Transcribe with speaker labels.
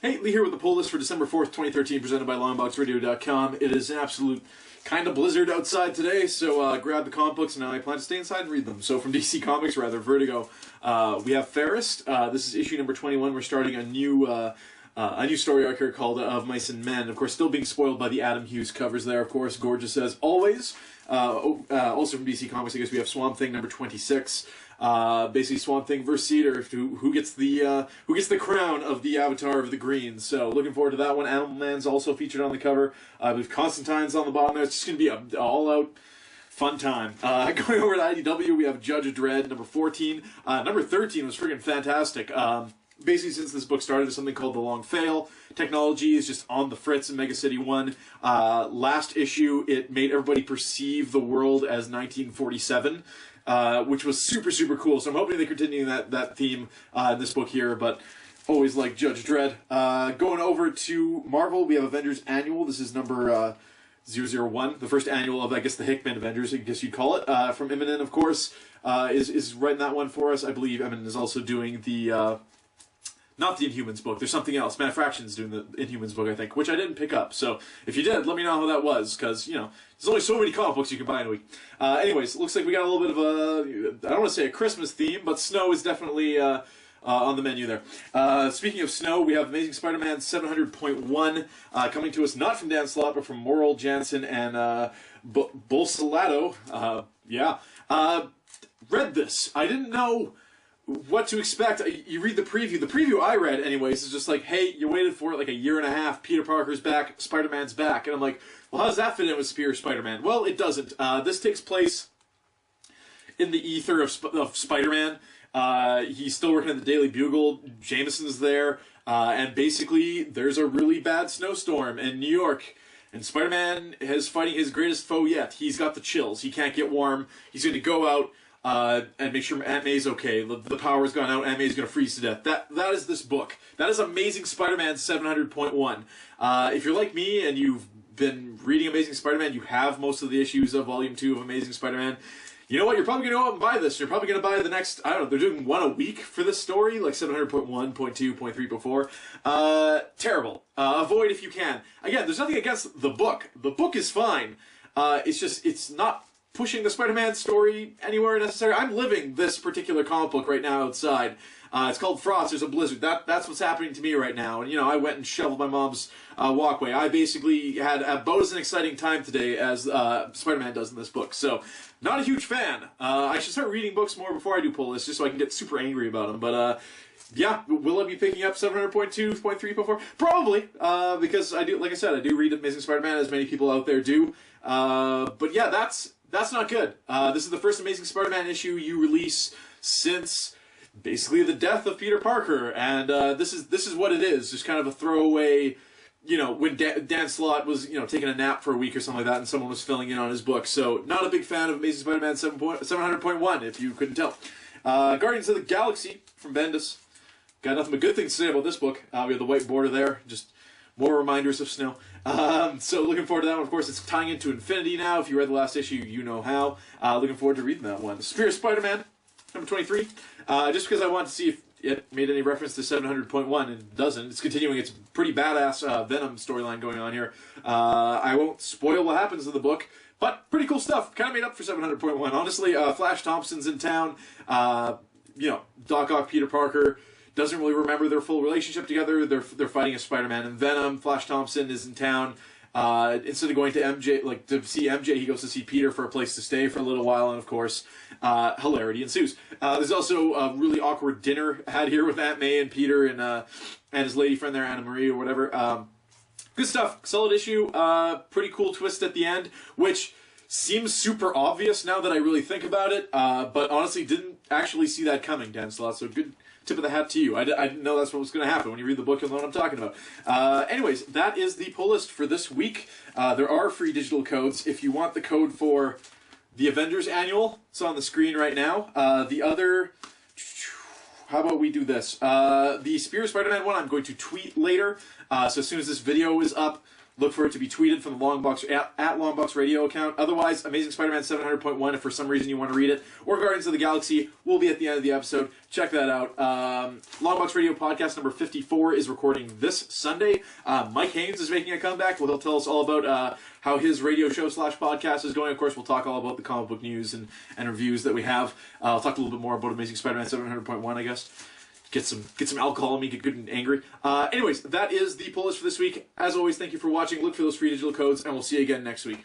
Speaker 1: Hey, Lee here with the pull list for December 4th, 2013, presented by LongboxRadio.com. It is an absolute kind of blizzard outside today, so grab the comic books, and I plan to stay inside and read them. So from DC Comics, rather, Vertigo, we have Ferris. This is issue number 21. We're starting a new story arc here called Of Mice and Men. Of course, still being spoiled by the Adam Hughes covers there, of course. Gorgeous as always. Also from DC Comics, I guess we have Swamp Thing number 26. Basically Swamp Thing versus Cedar, who gets the crown of the Avatar of the Greens. So looking forward to that one. Animal Man's also featured on the cover. We've Constantine's on the bottom there. It's just going to be an all-out fun time. Going over to IDW, we have Judge Dredd number 14. Number 13 was freaking fantastic. Basically, since this book started, there's something called the Long Fail. Technology is just on the fritz in Mega City 1. Last issue, it made everybody perceive the world as 1947. Which was super, super cool. So I'm hoping they continue that theme in this book here, but always like Judge Dredd. Going over to Marvel, we have Avengers Annual. This is number 001, the first annual of, I guess, the Hickman Avengers, I guess you'd call it. From Immonen, of course, is writing that one for us. I believe Immonen is also doing the... not the Inhumans book. There's something else. Matt Fraction's doing the Inhumans book, I think, which I didn't pick up. So if you did, let me know how that was, because, you know, there's only so many comic books you can buy in a week. Anyways, it looks like we got a little bit of a, I don't want to say a Christmas theme, but snow is definitely on the menu there. Speaking of snow, we have Amazing Spider-Man 700.1 coming to us not from Dan Slott, but from Morrill Jansen and Bolsolato. Read this. I didn't know what to expect. You read the preview. The preview I read, anyways, is just like, hey, you waited for it like a year and a half. Peter Parker's back. Spider-Man's back. And I'm like, well, how does that fit in with Superior Spider-Man? Well, it doesn't. This takes place in the ether of Spider-Man. He's still working at the Daily Bugle. Jameson's there. And basically, there's a really bad snowstorm in New York. And Spider-Man is fighting his greatest foe yet. He's got the chills. He can't get warm. He's going to go out and make sure Aunt May's okay. The power's gone out. Aunt May's going to freeze to death. That is this book. That is Amazing Spider-Man 700.1. If you're like me and you've been reading Amazing Spider-Man, you have most of the issues of Volume 2 of Amazing Spider-Man, you know what? You're probably going to go out and buy this. You're probably going to buy the next, I don't know, they're doing one a week for this story, like 700.1, 0.2, 0.3 before. Terrible. Avoid if you can. Again, there's nothing against the book. The book is fine. It's just, it's not pushing the Spider-Man story anywhere necessary. I'm living this particular comic book right now outside. It's called Frost. There's a blizzard. That's what's happening to me right now. And, you know, I went and shoveled my mom's walkway. I basically had about as an exciting time today as Spider-Man does in this book. So, not a huge fan. I should start reading books more before I do pull this, just so I can get super angry about them. But, yeah, will I be picking up 700.2, 0.3 before? Probably, because I do, like I said, I do read Amazing Spider-Man, as many people out there do. But yeah, that's not good. This is the first Amazing Spider-Man issue you release since basically the death of Peter Parker, and this is what it is. Just kind of a throwaway, you know, when Dan Slott was, you know, taking a nap for a week or something like that, and someone was filling in on his book. So not a big fan of Amazing Spider-Man 700.1, if you couldn't tell. Guardians of the Galaxy from Bendis. Got nothing but good things to say about this book. We have the white border there, just more reminders of snow. So looking forward to that one. Of course, it's tying into Infinity now. If you read the last issue, you know how. Looking forward to reading that one. Superior Spider-Man, number 23. Just because I wanted to see if it made any reference to 700.1, and it doesn't. It's continuing its pretty badass Venom storyline going on here. I won't spoil what happens in the book, but pretty cool stuff. Kind of made up for 700.1. Honestly, Flash Thompson's in town. You know, Doc Ock, Peter Parker doesn't really remember their full relationship together. They're fighting as Spider-Man and Venom. Flash Thompson is in town. Instead of going to MJ, like to see MJ, he goes to see Peter for a place to stay for a little while, and of course, hilarity ensues. There's also a really awkward dinner had here with Aunt May and Peter and his lady friend there, Anna Marie or whatever. Good stuff. Solid issue. Pretty cool twist at the end, which seems super obvious now that I really think about it, but honestly didn't actually see that coming, Dan Slott, so good tip of the hat to you. I didn't know that's what was going to happen. When you read the book, you'll know what I'm talking about. Anyways, that is the pull list for this week. There are free digital codes. If you want the code for the Avengers Annual, it's on the screen right now. The other... How about we do this? The Superior Spider-Man one I'm going to tweet later. So as soon as this video is up, look for it to be tweeted from the Longbox at Longbox Radio account. Otherwise, Amazing Spider-Man 700.1 if for some reason you want to read it, or Guardians of the Galaxy will be at the end of the episode. Check that out. Longbox Radio podcast number 54 is recording this Sunday. Mike Haynes is making a comeback. Well, he'll tell us all about how his radio show / podcast is going. Of course, we'll talk all about the comic book news and reviews that we have. I'll talk a little bit more about Amazing Spider-Man 700.1, I guess. Get some alcohol in me, get good and angry. Anyways, that is the pull list for this week. As always, thank you for watching. Look for those free digital codes, and we'll see you again next week.